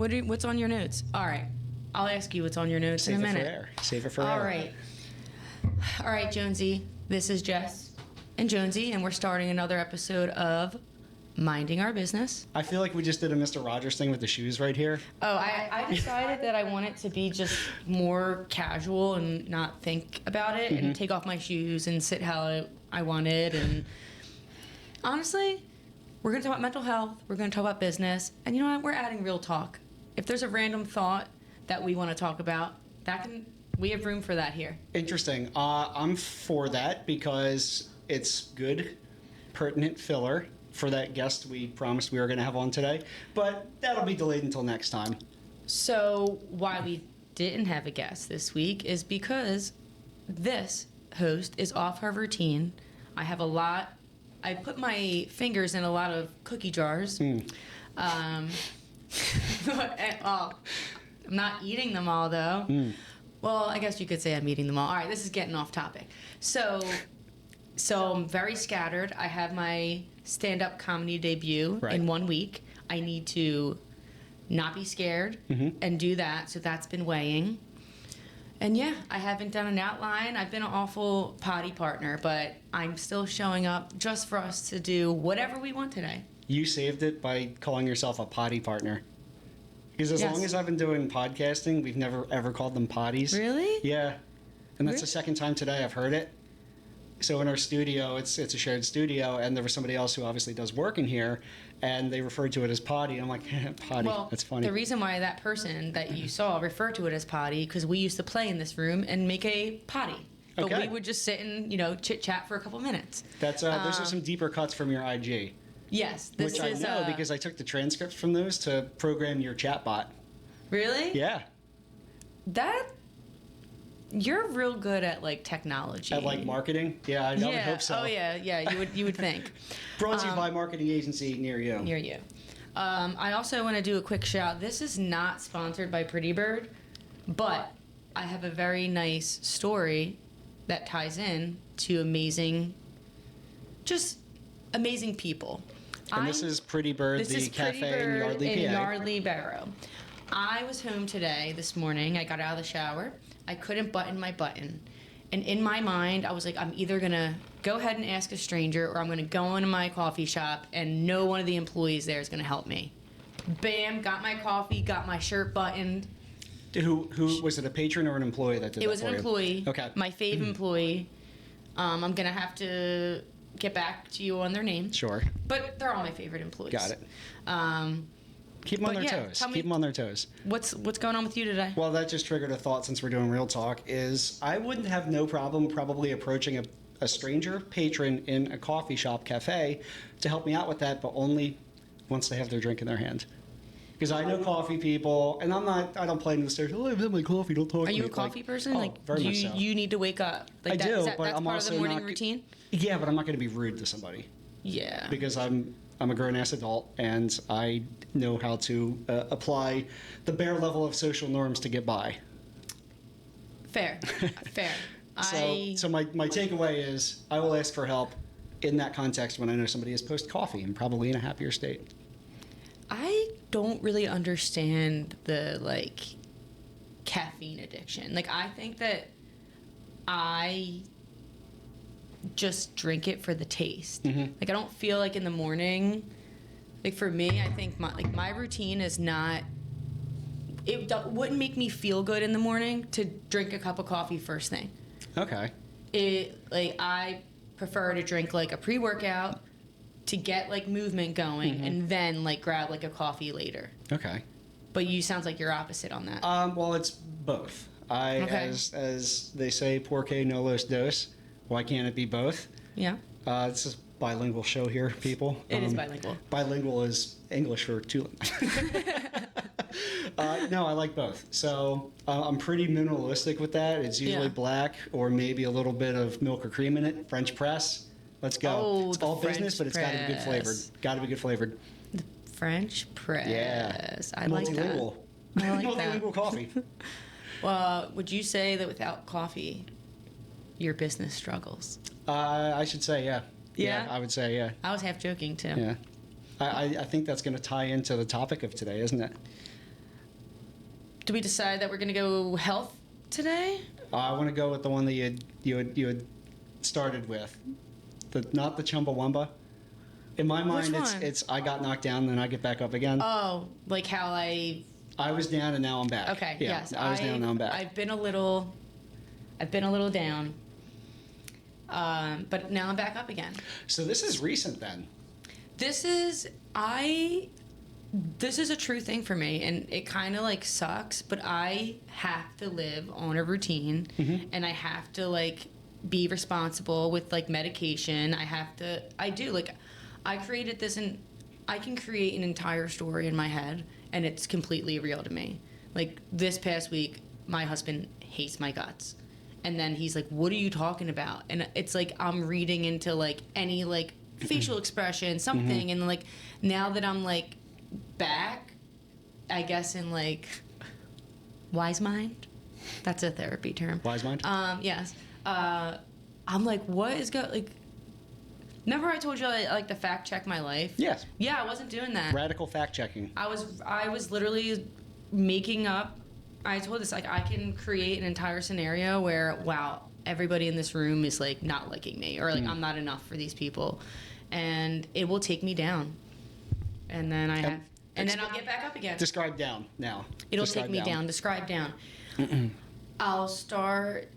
What's on your notes? All right. I'll ask you what's on your notes in a minute. Save it for air. All right. All right, Jonesy. This is Jess and Jonesy, and we're starting another episode of Minding Our Business. I feel like we just did a Mr. Rogers thing with the shoes right here. Oh, I decided that I want it to be just more casual and not think about it and take off my shoes and sit how I wanted. And honestly, we're going to talk about mental health. We're going to talk about business. And you know what? We're adding real talk. If there's a random thought that we want to talk about, we have room for that here. Interesting. I'm for that because it's good, pertinent filler for that guest we promised we were going to have on today. But that'll be delayed until next time. So why we didn't have a guest this week is because this host is off her routine. I put my fingers in a lot of cookie jars. I'm not eating them all, though. Well, I guess you could say I'm eating them all. All right, this is getting off topic. So I'm very scattered. I have my stand-up comedy debut in 1 week. I need to not be scared and do that, so that's been weighing. And yeah, I haven't done an outline. I've been an awful potty partner, but I'm still showing up just for us to do whatever we want today. You saved it by calling yourself a potty partner. Because as long as I've been doing podcasting, we've never ever called them potties. Really? Yeah. And that's the second time today I've heard it. So in our studio, it's a shared studio, and there was somebody else who obviously does work in here, and they referred to it as potty. And I'm like, potty, well, that's funny. The reason why that person that you saw referred to it as potty, because we used to play in this room and make a potty. But we would just sit and, chit-chat for a couple minutes. That's those are some deeper cuts from your IG. Yes. Which I know because I took the transcripts from those to program your chatbot. Really? Yeah. You're real good at technology. At marketing? Yeah, I would hope so. Oh yeah. You would think. Brought to you by a marketing agency near you. Near you. I also want to do a quick shout. This is not sponsored by Pretty Bird, but I have a very nice story that ties in to amazing people. And this is Pretty Bird, the cafe in Yardley, PA. Yardley Barrow. I was home this morning. I got out of the shower. I couldn't button my button. And in my mind, I was like, I'm either going to go ahead and ask a stranger, or I'm going to go into my coffee shop and no one of the employees there is going to help me. Bam, got my coffee, got my shirt buttoned. Who was it, a patron or an employee that did that for you? It was an employee. Okay. My fave employee. I'm going to have to get back to you on their name. Sure. But they're all my favorite employees. Got it. Keep them on their toes. Keep them on their toes. What's going on with you today? Well, that just triggered a thought since we're doing real talk. I wouldn't have no problem probably approaching a stranger patron in a coffee shop cafe to help me out with that, but only once they have their drink in their hand. Because I know coffee people, and I don't play into the stereotype. Oh, I've had my coffee, don't talk to me. Are you a coffee person? Very much so. You need to wake up. I do, but that's I'm part also of the morning not, routine? Yeah, but I'm not going to be rude to somebody. Yeah. Because I'm a grown-ass adult, and I know how to apply the bare level of social norms to get by. Fair. So my takeaway is I will ask for help in that context when I know somebody is post-coffee and probably in a happier state. I don't really understand the, caffeine addiction. I think that I just drink it for the taste. I don't feel in the morning, for me, I think my routine is not, it wouldn't make me feel good in the morning to drink a cup of coffee first thing. Okay. I prefer to drink a pre-workout to get movement going and then grab a coffee later. Okay. But you sounds like you're opposite on that. Well, it's both. As they say, porque no los dos. Why can't it be both? Yeah. It's a bilingual show here, people. It is bilingual. Bilingual is English for two. No, I like both. So I'm pretty minimalistic with that. It's usually black or maybe a little bit of milk or cream in it. French press. Let's go. Oh, it's all business, but it's got to be good flavored. Got to be good flavored. The French press. Yeah. I like that. I like that. Multilingual coffee. Well, would you say that without coffee, your business struggles? I should say, yeah. Yeah? I would say, yeah. I was half joking, too. Yeah. I think that's going to tie into the topic of today, isn't it? do we decide that we're gonna go health today? I want to go with the one that you had started with, not the Chumbawamba. In my mind, Which one? it's I got knocked down, then I get back up again. Oh, like how I was down and now I'm back. Okay, Yeah, yes. I was down and now I'm back. I've been a little down. But now I'm back up again. So this is recent then. This is a true thing for me, and it kind of like sucks, but I have to live on a routine, and I have to like be responsible with like medication. I created this, and I can create an entire story in my head, and it's completely real to me. Like this past week, my husband hates my guts. And then he's like, what are you talking about? And it's like I'm reading into like any like facial expression, something. And like now that I'm like back, I guess in like wise mind. That's a therapy term. Wise mind? Yes. I'm like, what is like, remember I told you I like to fact check my life? Yes. Yeah, I wasn't doing that. Radical fact checking. I was literally making up. I told this, like, I can create an entire scenario where, wow, everybody in this room is like not liking me, or like I'm not enough for these people, and it will take me down, and then then I'll get back up again. Describe down now. It'll take me down. Describe down. I'll start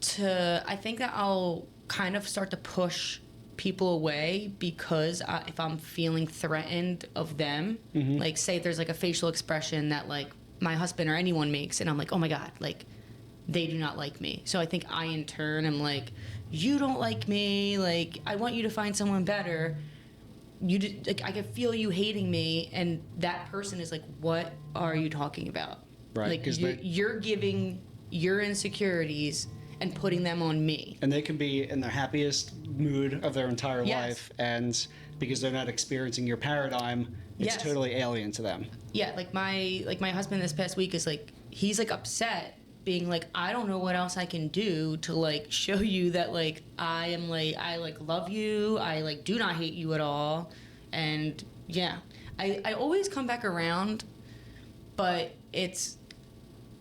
to. I think that I'll kind of start to push people away because if I'm feeling threatened of them, like say there's like a facial expression that like my husband or anyone makes, and I'm like, oh my God, like they do not like me. So I think I in turn am like, you don't like me, like I want you to find someone better. Like I can feel you hating me, and that person is like, what are you talking about? Right. Like you're giving your insecurities and putting them on me. And they can be in their happiest mood of their entire Yes. life, and because they're not experiencing your paradigm, it's Yes. totally alien to them. Yeah, like my husband this past week is like, he's like upset, being like, I don't know what else I can do to like show you that like I like love you, I like do not hate you at all. And yeah, I always come back around, but it's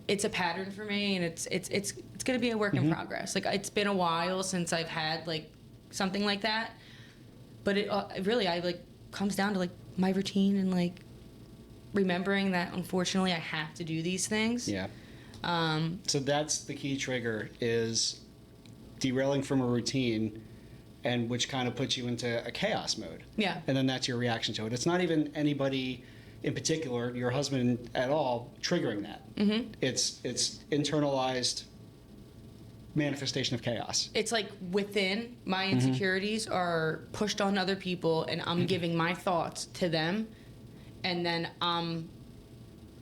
a pattern for me, and it's gonna be a work in progress. Like it's been a while since I've had like something like that, but it really I like comes down to like my routine and like remembering that unfortunately I have to do these things. Yeah. So that's the key trigger, is derailing from a routine, and which kind of puts you into a chaos mode. Yeah. And then that's your reaction to it. It's not even anybody in particular, your husband at all, triggering that. It's internalized manifestation of chaos. It's like within my insecurities are pushed on other people, and I'm giving my thoughts to them, and then I'm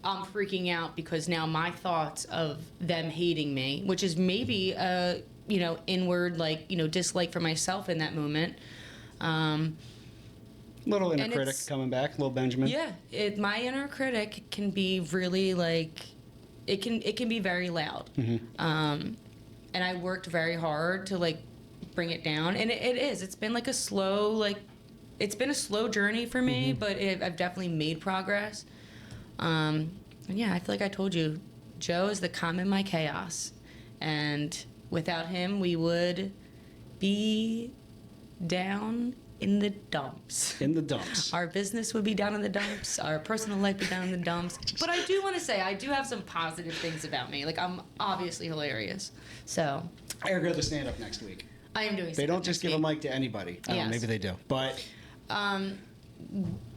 freaking out because now my thoughts of them hating me, which is maybe a inward like dislike for myself in that moment. Little inner critic coming back, little Benjamin. Yeah, my inner critic can be really like it can be very loud. And I worked very hard to like bring it down, and it is. It's been like a slow journey for me, but I've definitely made progress. And yeah, I feel like I told you, Joe is the calm in my chaos, and without him, we would be down in the dumps. In the dumps. Our business would be down in the dumps. Our personal life would be down in the dumps. But I do want to say, I do have some positive things about me. Like, I'm obviously hilarious. So. I gotta go to stand-up next week. I am doing They don't just give a mic to anybody. I don't know, maybe they do. But.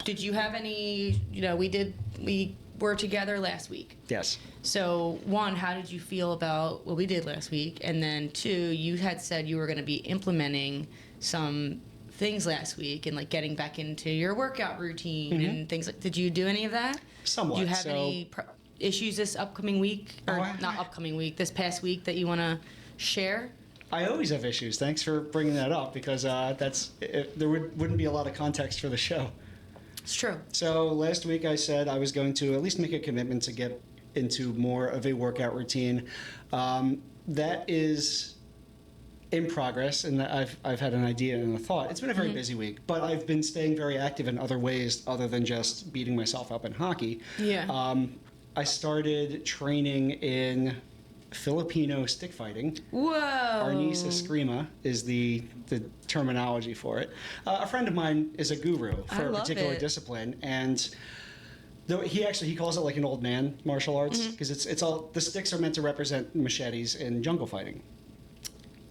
Did you have any, we were together last week. Yes. So, one, how did you feel about what we did last week? And then, two, you had said you were going to be implementing some things last week and like getting back into your workout routine and things like. Did you do any of that? Somewhat. Do you have any issues this upcoming week, or not upcoming week, this past week that you want to share? I always have issues. Thanks for bringing that up, because there wouldn't be a lot of context for the show. It's true. So last week I said I was going to at least make a commitment to get into more of a workout routine. That is in progress, and I've had an idea and a thought. It's been a very busy week, but I've been staying very active in other ways other than just beating myself up in hockey. Yeah. I started training in Filipino stick fighting. Whoa. Arnis eskrima is the terminology for it. A friend of mine is a guru for a particular discipline, and he calls it like an old man martial arts, because it's all, the sticks are meant to represent machetes in jungle fighting.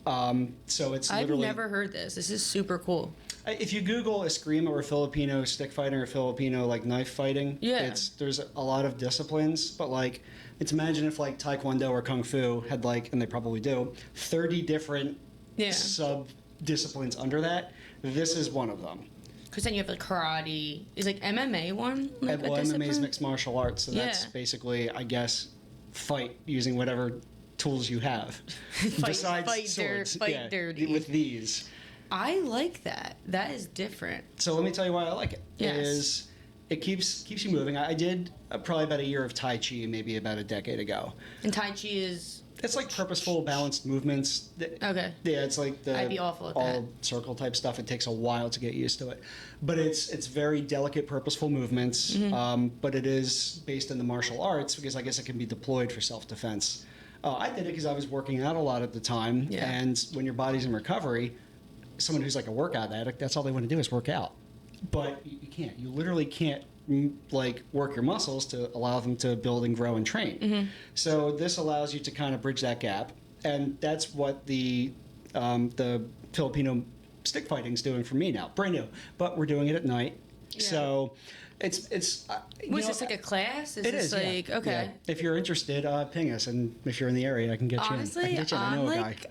So it's literally, I've never heard this. This is super cool. if you Google eskrima or Filipino stick fighting or Filipino like knife fighting, there's a lot of disciplines, but like, it's imagine if like Taekwondo or Kung Fu had like, and they probably do, 30 different sub disciplines under that. This is one of them. Because then you have like karate. Is like MMA one? Like Well, MMA is mixed martial arts, so that's basically, I guess, fight using whatever tools you have. Besides swords. Dirty. With these. I like that. That is different. So let me tell you why I like it. Yes. It keeps you moving. I did probably about a year of Tai Chi, maybe about a decade ago. And Tai Chi is... It's like purposeful, balanced movements. Okay. Yeah, it's like the I'd be awful at all that. circle type stuff. It takes a while to get used to it, but it's very delicate, purposeful movements. But it is based in the martial arts because I guess it can be deployed for self-defense. I did it because I was working out a lot at the time, and when your body's in recovery, someone who's like a workout addict, that's all they want to do is work out. But you can't. You literally can't like work your muscles to allow them to build and grow and train. So this allows you to kind of bridge that gap, and that's what the Filipino stick fighting is doing for me now. Brand new, but we're doing it at night. So it's Was this like a class? It is like okay? Yeah. If you're interested, ping us, and if you're in the area, I can get you in. Honestly,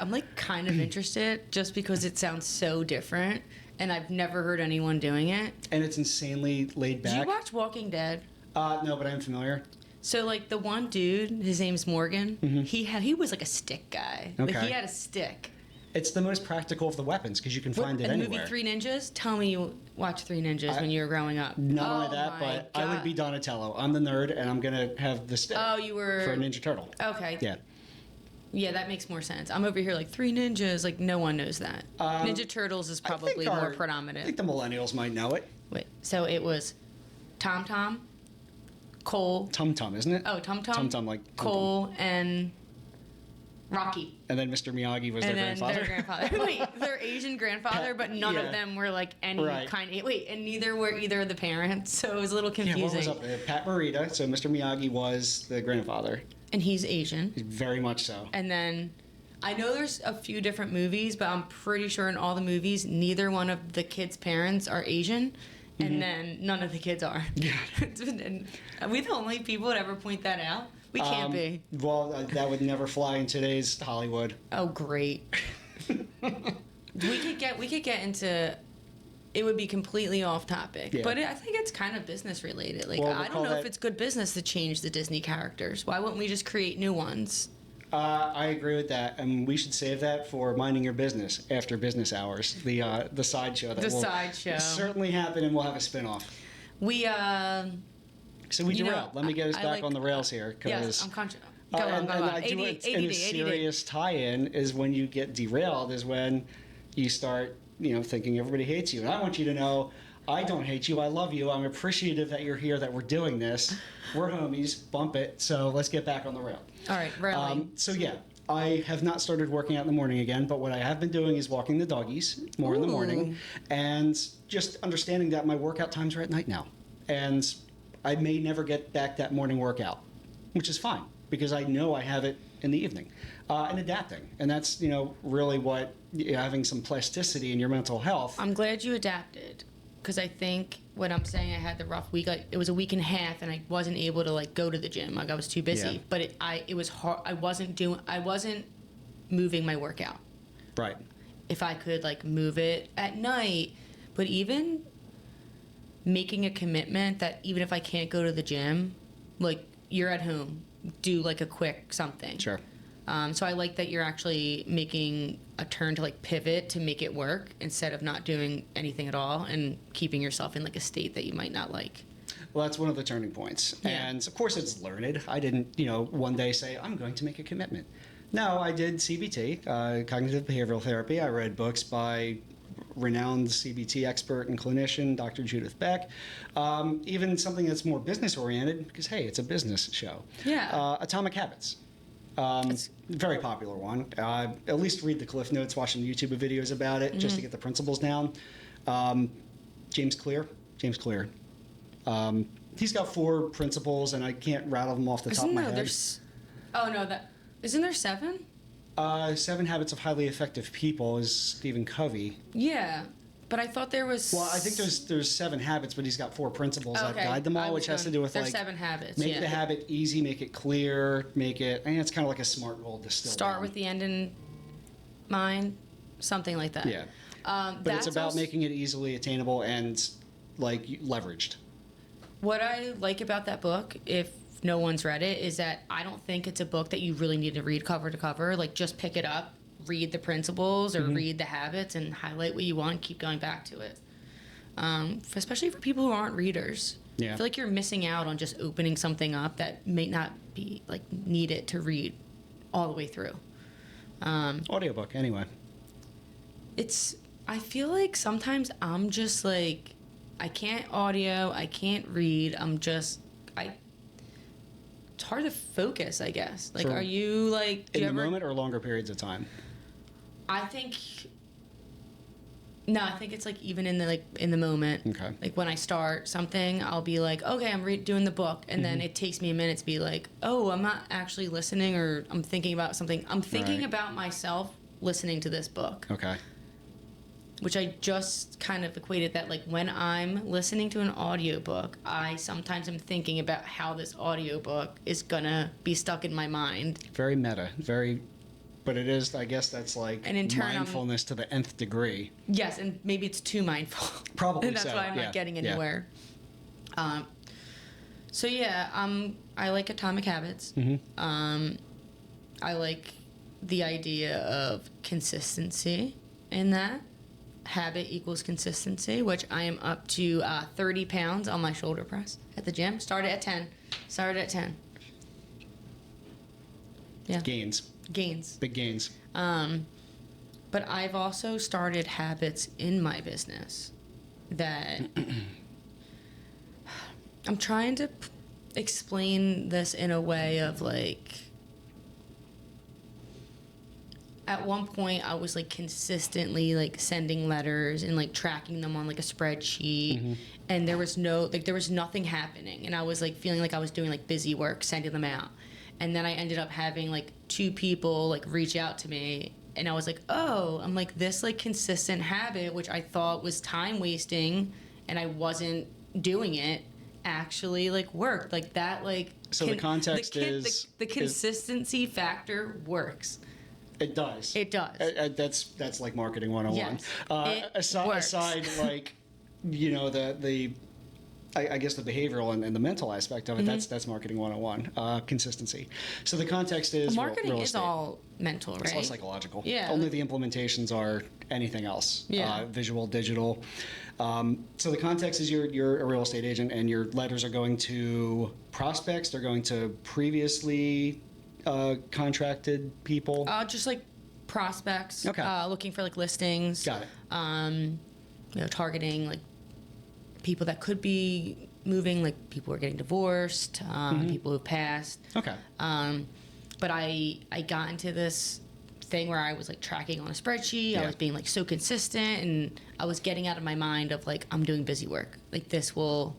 I'm like kind of interested just because it sounds so different. And I've never heard anyone doing it. And it's insanely laid back. Do you watch Walking Dead? No, but I'm familiar. So like the one dude, his name's Morgan. He was like a stick guy. Okay. Like he had a stick. It's the most practical of the weapons because you can find it anywhere. The movie Three Ninjas. Tell me you watched Three Ninjas when you were growing up. Not only that, but I would be Donatello. I'm the nerd, and I'm gonna have the stick. Oh, you were for a Ninja Turtle. Okay. Yeah. Yeah, that makes more sense. I'm over here like Three Ninjas. Like no one knows that. Ninja Turtles is probably more predominant. I think the millennials might know it. Wait, so it was Tom Tom, Cole. Tum Tum, isn't it? Oh, Tum Tum. Tum Tum, like Tum Cole and Rocky. And then Mr. Miyagi was their grandfather. Their grandfather. Wait, their Asian grandfather, but none of them were like any kind of. Wait, and neither were either of the parents, so it was a little confusing. Yeah, what was up there? Pat Morita. So Mr. Miyagi was the grandfather. And he's Asian. Very much so. And then I know there's a few different movies, but I'm pretty sure in all the movies, neither one of the kids' parents are Asian. And then none of the kids are. Yeah. Are we the only people that ever point that out? We can't be. Well, that would never fly in today's Hollywood. Oh, great. we could get into. It would be completely off topic, but I think it's kind of business related. Like I don't know if it's good business to change the Disney characters. Why wouldn't we just create new ones? I agree with that, and we should save that for minding your business after business hours. The sideshow that will certainly happen, and we'll have a spinoff. So we derailed. Let me get us back on the rails here, because yes, I'm conscious. Go on. I do it in a serious tie-in is when you get derailed is when you start thinking everybody hates you, and I want you to know. I don't hate you. I love you. I'm appreciative that you're here, that we're doing this. We're homies. Bump it. So let's get back on the rail. All right, railing. So yeah, I have not started working out in the morning again, but what I have been doing is walking the doggies more in the morning and just understanding that my workout times are at night now. And I may never get back that morning workout, which is fine because I know I have it in the evening. And adapting. And that's, really what having some plasticity in your mental health. I'm glad you adapted. Because I think when I'm saying I had the rough week, it was a week and a half, and I wasn't able to go to the gym. Like I was too busy. Yeah. But it was hard. I wasn't moving my workout. Right. If I could move it at night, but even making a commitment that even if I can't go to the gym, you're at home, do a quick something. Sure. So I like that you're actually making a turn to pivot to make it work instead of not doing anything at all and keeping yourself in a state that you might not like. Well, that's one of the turning points. Yeah. And of course it's learned. I didn't, one day say, I'm going to make a commitment. No, I did CBT, cognitive behavioral therapy. I read books by renowned CBT expert and clinician, Dr. Judith Beck. Even something that's more business oriented, because hey, it's a business show. Yeah. Atomic Habits. Very popular one. At least read the cliff notes, watching YouTube videos about it, just to get the principles down. James Clear. He's got 4 principles, and I can't rattle them off the top of my head. Isn't there 7? 7 Habits of Highly Effective People is Stephen Covey. Yeah, but I thought there was. Well, I think there's 7 habits, but he's got 4 principles that guide them all, which has to do with there's 7 habits. Make the habit easy, make it clear, make it. I think it's kind of like a SMART goal distilled. Start with the end in mind, something like that. Yeah, but it's about making it easily attainable and leveraged. What I like about that book, if no one's read it, is that I don't think it's a book that you really need to read cover to cover. Like, just pick it up, read the principles or read the habits, and highlight what you want, keep going back to it. Especially for people who aren't readers. Yeah. I feel like you're missing out on just opening something up that may not be, needed to read all the way through. Audiobook, anyway. I feel like sometimes I'm just I can't audio, I can't read, it's hard to focus, I guess. Are you in the moment or longer periods of time? I think it's even in the moment. Okay. When I start something, I'll be okay, I'm doing the book, and then it takes me a minute to be oh, I'm not actually listening, or I'm thinking about something. I'm thinking about myself listening to this book. Okay. Which I just kind of equated that when I'm listening to an audiobook, I sometimes am thinking about how this audiobook is gonna be stuck in my mind. Very meta, but it is, I guess that's and in turn, mindfulness to the nth degree. Yes, and maybe it's too mindful. Probably and that's why I'm not getting anywhere. Yeah. I like Atomic Habits. I like the idea of consistency in that. Habit equals consistency, which I am up to 30 pounds on my shoulder press at the gym. Started at 10. Yeah. Gains. Big gains. But I've also started habits in my business that I'm trying to explain this in a way of at one point I was consistently sending letters and tracking them on a spreadsheet, and there was nothing happening, and I was feeling I was doing busy work sending them out, and then I ended up having 2 people reach out to me, and I was oh, I'm this consistent habit, which I thought was time wasting and I wasn't doing it, actually worked that. So the context is the consistency factor works. It does. That's marketing 101. Yes, aside I guess the behavioral and the mental aspect of it, that's marketing 101. Consistency. So the context is marketing real is all mental, right? It's all psychological. Yeah. Only the implementations are anything else. Yeah. Visual, digital. So the context is you're a real estate agent, and your letters are going to prospects. They're going to previously contracted people. Just prospects. Okay. Looking for listings. Got it. Targeting people that could be moving, people who are getting divorced, people who've passed. Okay. But I got into this thing where I was tracking on a spreadsheet. Yeah. I was being so consistent, and I was getting out of my mind of I'm doing busy work. This will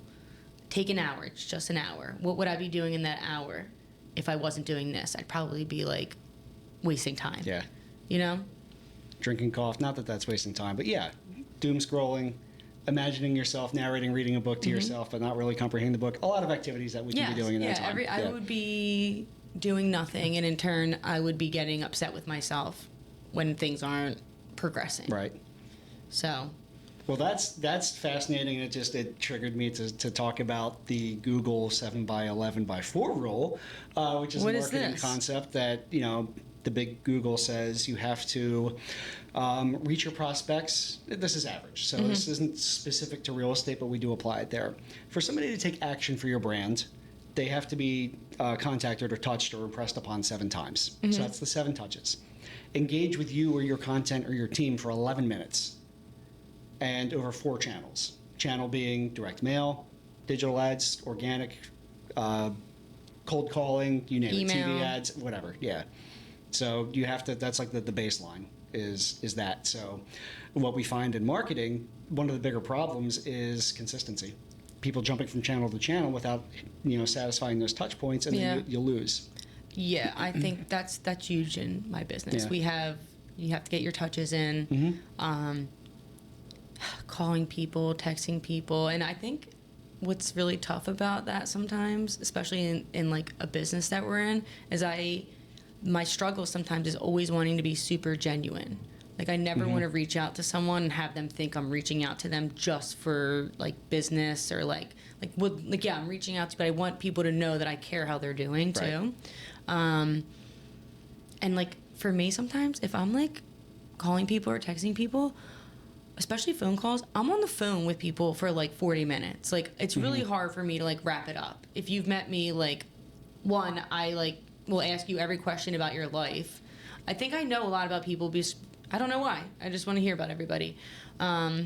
take an hour. It's just an hour. What would I be doing in that hour if I wasn't doing this? I'd probably be wasting time. Yeah. Drinking coffee. Not that that's wasting time, but yeah, doom scrolling, imagining yourself narrating, reading a book to yourself, but not really comprehending the book. A lot of activities that we can be doing in that time. I would be doing nothing, and in turn, I would be getting upset with myself when things aren't progressing. Right. So. Well, that's fascinating. It triggered me to talk about the Google 7x11x4 rule, which is a marketing concept that the big Google says you have to reach your prospects. This is average, so this isn't specific to real estate, but we do apply it there. For somebody to take action for your brand, they have to be contacted or touched or impressed upon 7 times. So that's the 7 touches. Engage with you or your content or your team for 11 minutes. and over 4 channels. Channel being direct mail, digital ads, organic, cold calling, you name Email. it, TV ads, whatever. Yeah. So you have to. That's like the baseline is that. So what we find in marketing, one of the bigger problems is consistency. People jumping from channel to channel without satisfying those touch points, and then you lose. Yeah, I think that's huge in my business. Yeah. You have to get your touches in, calling people, texting people, and I think what's really tough about that sometimes, especially in like a business that we're in, is my struggle sometimes is always wanting to be super genuine. Like I never want to reach out to someone and have them think I'm reaching out to them just for like business or I'm reaching out to, but I want people to know that I care how they're doing too. Right. And like for me sometimes if I'm like calling people or texting people, especially phone calls, I'm on the phone with people for like 40 minutes. Like it's really hard for me to like wrap it up. If you've met me, like I like will ask you every question about your life. I think I know a lot about people because I don't know why. I just want to hear about everybody. Yeah,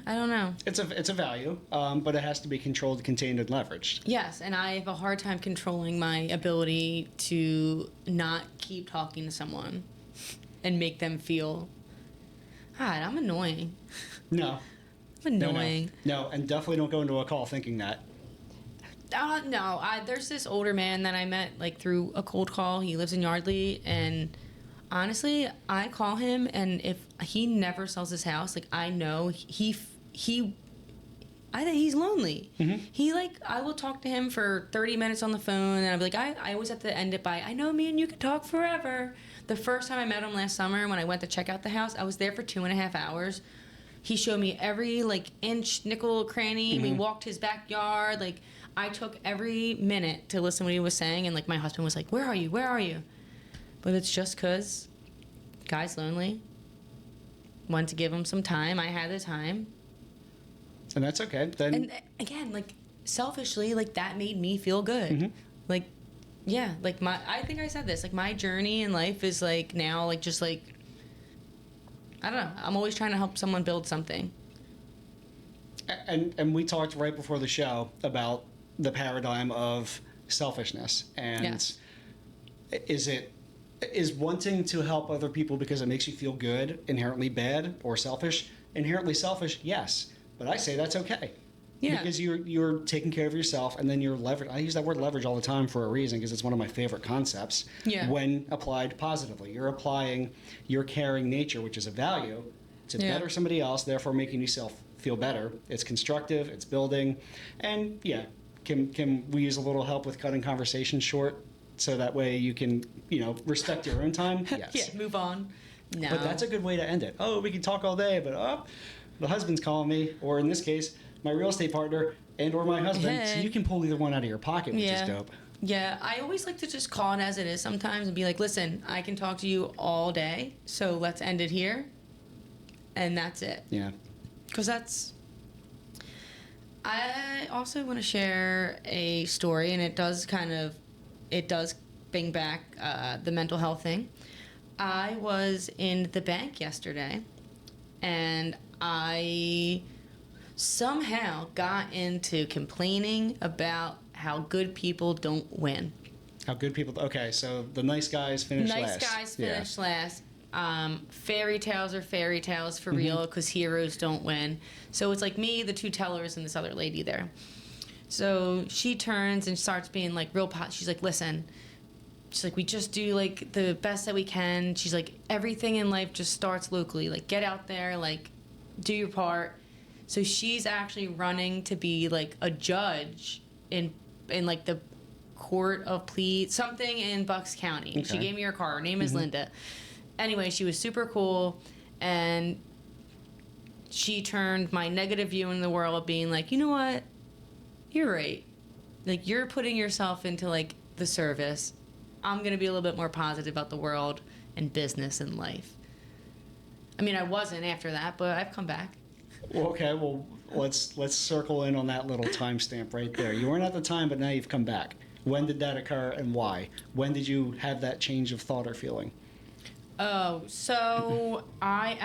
I don't know. It's a value, but it has to be controlled, contained, and leveraged. Yes, and I have a hard time controlling my ability to not keep talking to someone and make them feel, God, I'm annoying. No. I'm annoying. No, and definitely don't go into a call thinking that. No, there's this older man that I met like through a cold call. He lives in Yardley, and honestly, I call him, and if he never sells his house, like I know I think he's lonely. He I will talk to him for 30 minutes on the phone, and I'll be like, I always have to end it by, I know me and you could talk forever. The first time I met him last summer when I went to check out the house, I was there for 2.5 hours. He showed me every inch, nickel, cranny. We walked his backyard. I took every minute to listen to what he was saying, and my husband was like, where are you? Where are you? But it's just because guy's lonely. Wanted to give him some time. I had the time. And that's okay. Then and again, selfishly, that made me feel good. Yeah, I think I said this. My journey in life is now just I don't know. I'm always trying to help someone build something. And we talked right before the show about the paradigm of selfishness. And yes. Is wanting to help other people because it makes you feel good inherently bad or selfish? Inherently selfish, yes. But I say that's okay. Yeah. Because you're taking care of yourself, and then you're leverage. I use that word leverage all the time for a reason because it's one of my favorite concepts. Yeah. When applied positively, you're applying your caring nature, which is a value, to better somebody else, therefore making yourself feel better. It's constructive. It's building, and can we use a little help with cutting conversations short so that way you can respect your own time? Yes. Yeah. Move on. No. But that's a good way to end it. Oh, we can talk all day, but the husband's calling me, or in this case, my real estate partner and or my husband. Hey. So you can pull either one out of your pocket, which is dope. Yeah, I always like to just call it as it is sometimes and be like, listen, I can talk to you all day, so let's end it here. And that's it. Yeah. Because I also want to share a story, and it does bring back the mental health thing. I was in the bank yesterday, and I somehow got into complaining about how good people don't win. How good people... Okay, so the nice guys finish last. Nice guys finish last. Fairy tales are fairy tales for real, because heroes don't win. So it's me, the two tellers, and this other lady there. So she turns and starts being real she's like, listen... She's we just do the best that we can. She's everything in life just starts locally. Get out there, do your part. So she's actually running to be a judge in the court of plea, something in Bucks County. Okay. She gave me her card. Her name is Linda. Anyway, she was super cool, and she turned my negative view in the world being you know what? You're right. You're putting yourself into the service. I'm going to be a little bit more positive about the world and business and life. I mean, I wasn't after that, but I've come back. Well, okay, well, let's circle in on that little timestamp right there. You weren't at the time, but now you've come back. When did that occur and why? When did you have that change of thought or feeling? Oh, so I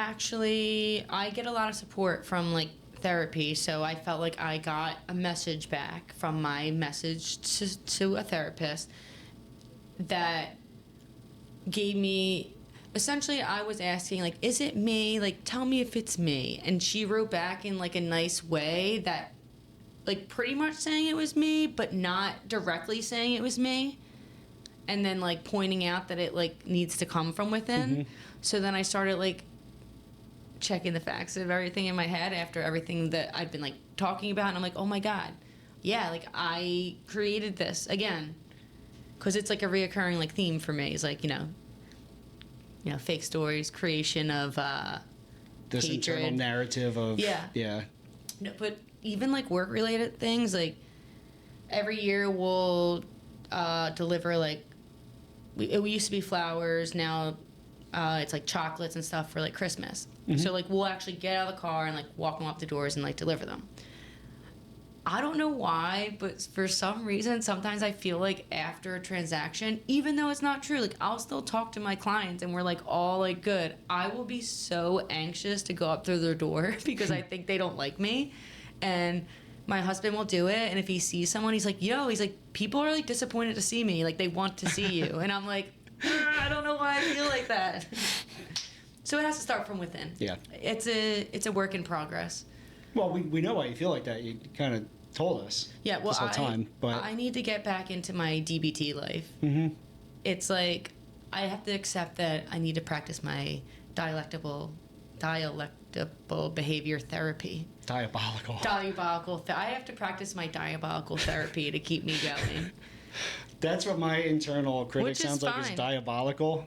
get a lot of support from like therapy, so I felt like I got a message back from my message to a therapist that gave me, essentially I was asking like, is it me? Like, tell me if it's me. And she wrote back in like a nice way that like pretty much saying it was me, but not directly saying it was me. And then like pointing out that it like needs to come from within. Mm-hmm. So then I started like checking the facts of everything in my head after everything that I've been like talking about, and I'm like, oh my god, yeah, like I created this again, because it's like a reoccurring like theme for me. It's like, you know, fake stories, creation of This hatred. internal narrative of Yeah. No, but even like work related things, like every year we'll deliver like it used to be flowers, now it's like chocolates and stuff for like Christmas. Mm-hmm. So like we'll actually get out of the car and like walk them up the doors and like deliver them. I don't know why, but for some reason sometimes I feel like after a transaction, even though it's not true, like I'll still talk to my clients and we're like all like good, I will be so anxious to go up through their door because I think they don't like me. And my husband will do it, and if he sees someone, he's like, he's like, people are like disappointed to see me, like they want to see you. And I'm like, I don't know why I feel like that. So it has to start from within. Yeah. It's a work in progress. Well, we know why you feel like that. You kind of told us. Yeah, well, this whole time, but I need to get back into my DBT life. Mm-hmm. It's like I have to accept that I need to practice my dialectable behavior therapy. Diabolical. I have to practice my diabolical therapy to keep me going. That's what my internal critic Which is sounds like, is fine. diabolical,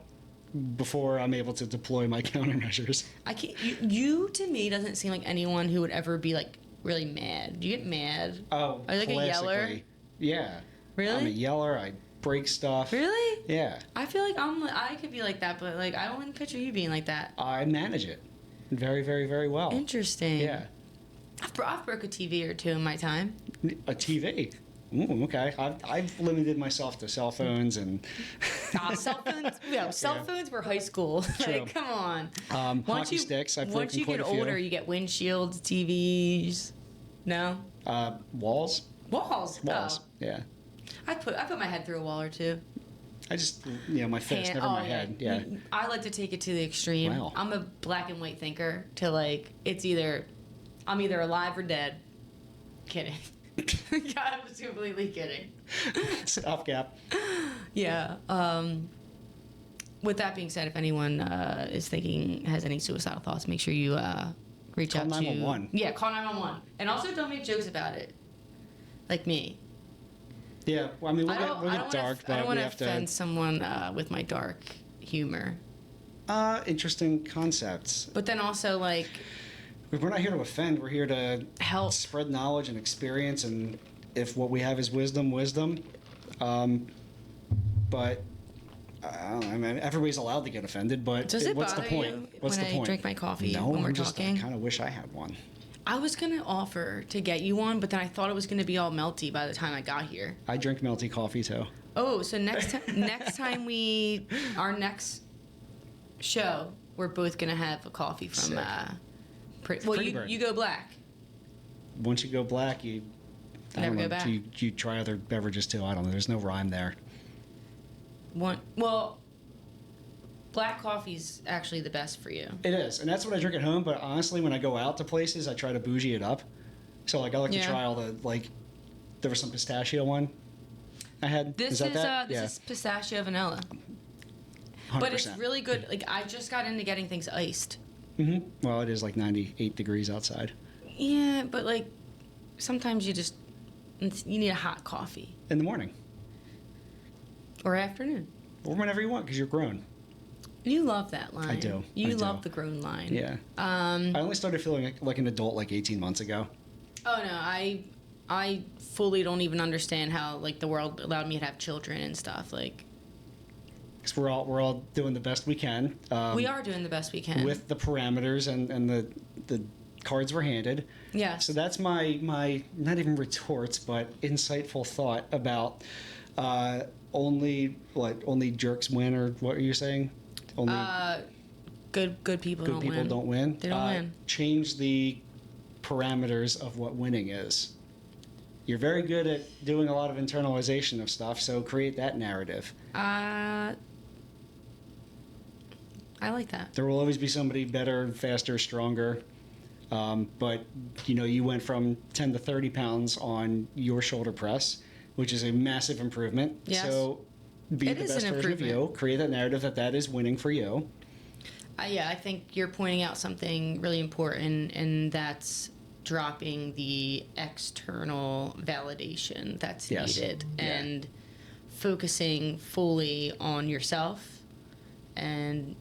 before I'm able to deploy my countermeasures. I can't. You to me doesn't seem like anyone who would ever be like really mad. Do you get mad? Oh, Are you like a yeller? classically. Yeah. Really? I'm a yeller. I break stuff. Really? Yeah. I feel like I could be like that, but like I wouldn't picture you being like that. I manage it very, very, very well. Interesting. Yeah. I've broke a TV or two in my time. A TV. Ooh, okay. I've limited myself to cell phones and Cell phones. Yeah, cell phones were high school. True. Like, come on. hockey sticks. I've Once broken you quite get a few. older, you get windshields, TVs. No. Walls. Walls. Walls. Oh. Yeah. I put my head through a wall or two. I just, my fist, never my head. Yeah. I like to take it to the extreme. Wow. I'm a black and white thinker. To like, I'm either alive or dead. Kidding. God, I was completely kidding. Stopgap. Yeah. With that being said, if anyone has any suicidal thoughts, make sure you reach Call out 911. to. Yeah, call 911. And also don't make jokes about it. Like me. Yeah. Well, I mean, we'll I get dark, don't but want we to have offend someone with my dark humor. interesting concepts. But then also, like, We're not here to offend. We're here to help. spread knowledge and experience, and if what we have is wisdom. But I don't know, I mean, everybody's allowed to get offended. But Does it what's the bother point? you What's when the I point? drink my coffee No, when we're I'm just, talking? I kind of wish I had one. I was going to offer to get you one, but then I thought it was going to be all melty by the time I got here. I drink melty coffee too. Oh, so next time our next show, we're both going to have a coffee from Sick. Pretty Bird. you go black. Once you go black, you I Never don't go know, back. You try other beverages too. I don't know. There's no rhyme there. Black coffee's actually the best for you. It is, and that's what I drink at home. But honestly, when I go out to places, I try to bougie it up. So like I like to try all the like. There was some pistachio one I had. This is pistachio vanilla. 100%. But it's really good. Like I just got into getting things iced. Mm-hmm. Well, it is like 98 degrees outside. Yeah, but like sometimes you need a hot coffee In the morning. or afternoon. Or whenever you want, because you're grown. You love that line. I do. You I do. love the grown line. Yeah. I only started feeling like an adult like 18 months ago. Oh no, I fully don't even understand how like the world allowed me to have children and stuff. Like Because we're all doing the best we can. we are doing the best we can with the parameters and the cards we're handed. Yes. So that's my not even retorts, but insightful thought about only jerks win, or what are you saying? Only Good people good don't people win. don't win. They don't win. Change the parameters of what winning is. You're very good at doing a lot of internalization of stuff, so create that narrative. I like that. There will always be somebody better, faster, stronger. But, you went from 10 to 30 pounds on your shoulder press, which is a massive improvement. Yes. So be It the is best an version of you. improvement. Create that narrative that is winning for you. Yeah, I think you're pointing out something really important, and that's dropping the external validation that's Yes. needed Yeah. and focusing fully on yourself. And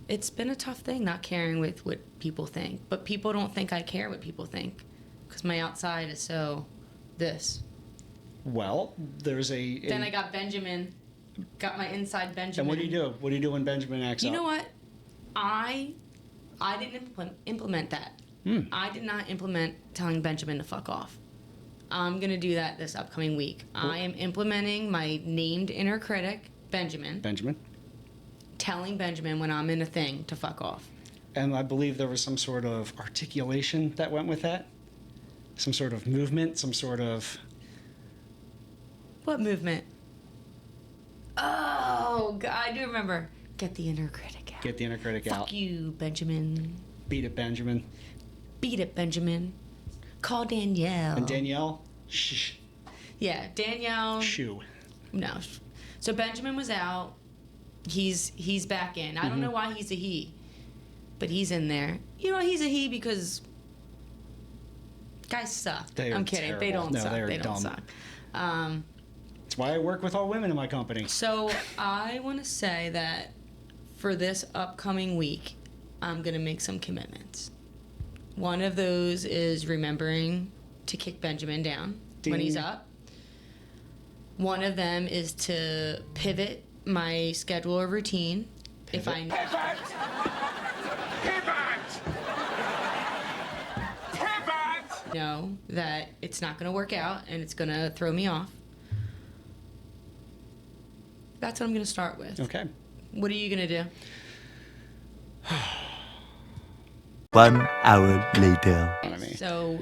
it's been a tough thing not caring with what people think. But people don't think I care what people think because my outside is so this. Well, there's Then I got Benjamin, got my inside Benjamin. And what do you do? What do you do when Benjamin acts You up? know what? I didn't implement that. I did not implement telling Benjamin to fuck off. I'm going to do that this upcoming week. Cool. I am implementing my named inner critic, Benjamin, telling Benjamin when I'm in a thing to fuck off. And I believe there was some sort of articulation that went with that. Some sort of movement, some sort of... What movement? Oh, God, I do remember. Get the inner critic out. Get the inner critic out. Fuck you, Benjamin. Beat it, Benjamin. Beat it, Benjamin. Call Danielle. And Danielle? Shh. Yeah, Danielle. Shoo. No. So Benjamin was out. He's back in. I don't know why he's a he, but he's in there. He's a he because guys suck. I'm kidding. Terrible. They don't No, suck. they're They don't dumb. suck. That's why I work with all women in my company. So I want to say that for this upcoming week, I'm going to make some commitments. One of those is remembering to kick Benjamin down when he's up. One of them is to pivot my schedule or routine. If I know that it's not going to work out and it's going to throw me off. That's what I'm going to start with. Okay. What are you going to do? 1 hour later. So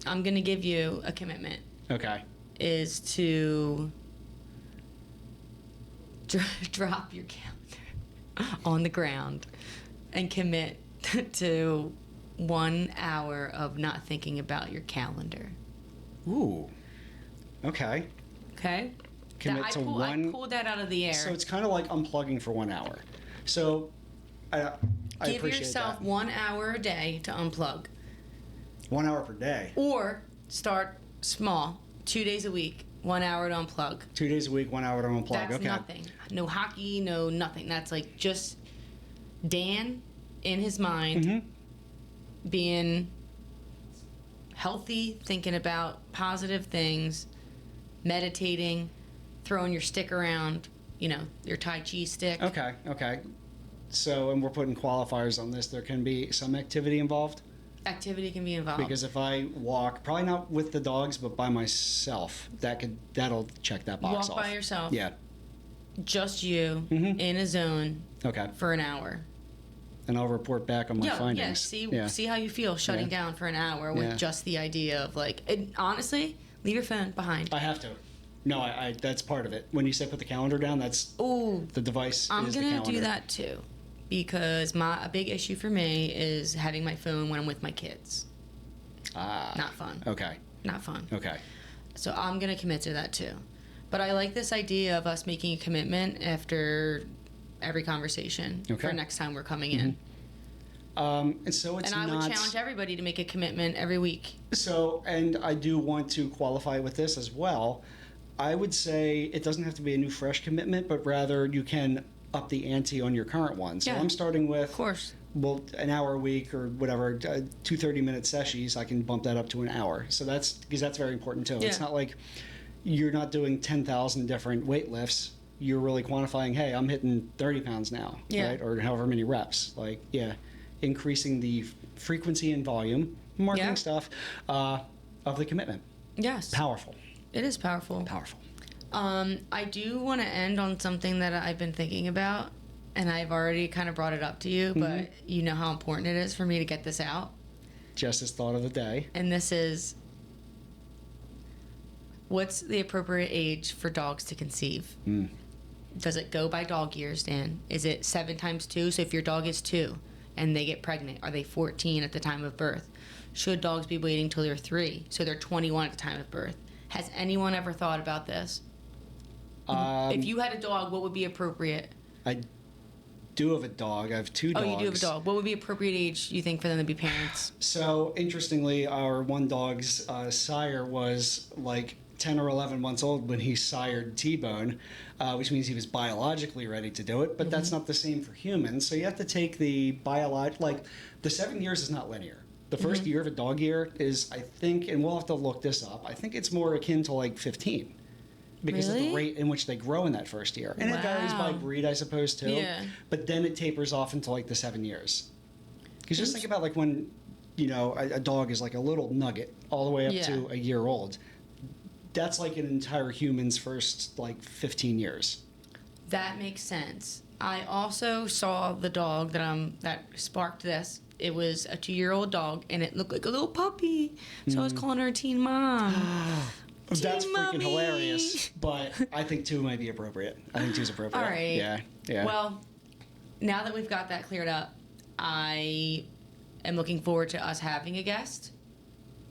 I'm going to give you a commitment. Okay. Is to drop your calendar on the ground and commit to 1 hour of not thinking about your calendar. Ooh. Okay. Okay? Commit to one. I pulled that out of the air. So it's kind of like unplugging for 1 hour. So I Give appreciate yourself that. 1 hour a day to unplug. 1 hour per day. Or start small, 2 days a week, 1 hour to unplug. 2 days a week, 1 hour to unplug. That's okay. nothing. No hockey, no nothing. That's like just Dan in his mind being healthy, thinking about positive things, meditating, throwing your stick around, your Tai Chi stick. Okay. So, and we're putting qualifiers on this. There can be some activity involved. Activity can be involved. Because if I walk, probably not with the dogs, but by myself, that'll check that box off. Walk by yourself. Yeah. Just you in a zone Okay. for an hour. And I'll report back on my findings. See how you feel shutting down for an hour with just the idea of honestly, leave your phone behind. I have to. No, I that's part of it. When you say put the calendar down, that's the device I'm is the gonna calendar. do that too, because a big issue for me is having my phone when I'm with my kids. Not fun. Okay. Not fun. Okay. So I'm gonna commit to that too. But I like this idea of us making a commitment after every conversation for next time we're coming in. And so it's And I not. would challenge everybody to make a commitment every week. So, and I do want to qualify with this as well. I would say it doesn't have to be a new, fresh commitment, but rather you can up the ante on your current one. So I'm starting with, Of course. well, an hour a week or whatever, 2 30-minute sessions. I can bump that up to an hour. So because that's very important too. Yeah. It's not like you're not doing 10,000 different weight lifts. You're really quantifying, hey, I'm hitting 30 pounds now, right? Or however many reps. Increasing the frequency and volume, marketing stuff of the commitment. Yes. Powerful. It is powerful. Powerful. I do want to end on something that I've been thinking about, and I've already kind of brought it up to you, but you know how important it is for me to get this out. Jess's thought of the day. And this is, what's the appropriate age for dogs to conceive? Does it go by dog years, Dan? Is it 7 times 2? So if your dog is 2 and they get pregnant, are they 14 at the time of birth? Should dogs be waiting till they're 3, so they're 21 at the time of birth? Has anyone ever thought about this? If you had a dog, what would be appropriate? I do have a dog. I have 2 dogs. Oh, you do have a dog. What would be appropriate age, you think, for them to be parents? So, interestingly, our one dog's sire was like 10 or 11 months old when he sired T-Bone, which means he was biologically ready to do it, but that's not the same for humans. So you have to take the the 7 years is not linear. The first year of a dog year is, I think, and we'll have to look this up, I think it's more akin to like 15. Because of the rate in which they grow in that first year. And it varies by breed, I suppose, too. Yeah. But then it tapers off into like the 7 years. Because just think about like when, you know, a dog is like a little nugget all the way up to a year old. That's like an entire human's first like 15 years. That makes sense. I also saw the dog that sparked this. It was a 2-year-old dog, and it looked like a little puppy. So I was calling her a teen mom. That's Teen freaking mommy. hilarious. But I think 2 might be appropriate. I think 2 is appropriate. All right. Yeah. Well, now that we've got that cleared up, I am looking forward to us having a guest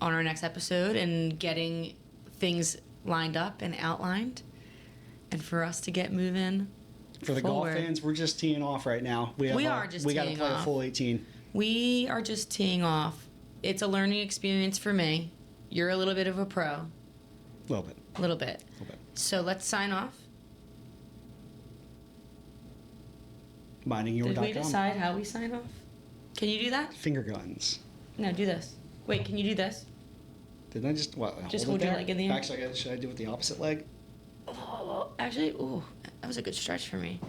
on our next episode and getting things lined up and outlined, and for us to get moving. For the forward. golf fans, we're just teeing off right now. We got to teeing play off. a full 18. We are just teeing off. It's a learning experience for me. You're a little bit of a pro. A little bit. A little bit. So let's sign off. MindingYour.com. Did we decide how we sign off? Can you do that? Finger guns. No, do this. Wait, can you do this? Didn't I just what? Just hold hold your there? leg in the air. Actually, should I do it with the opposite leg? Oh, actually, ooh, that was a good stretch for me.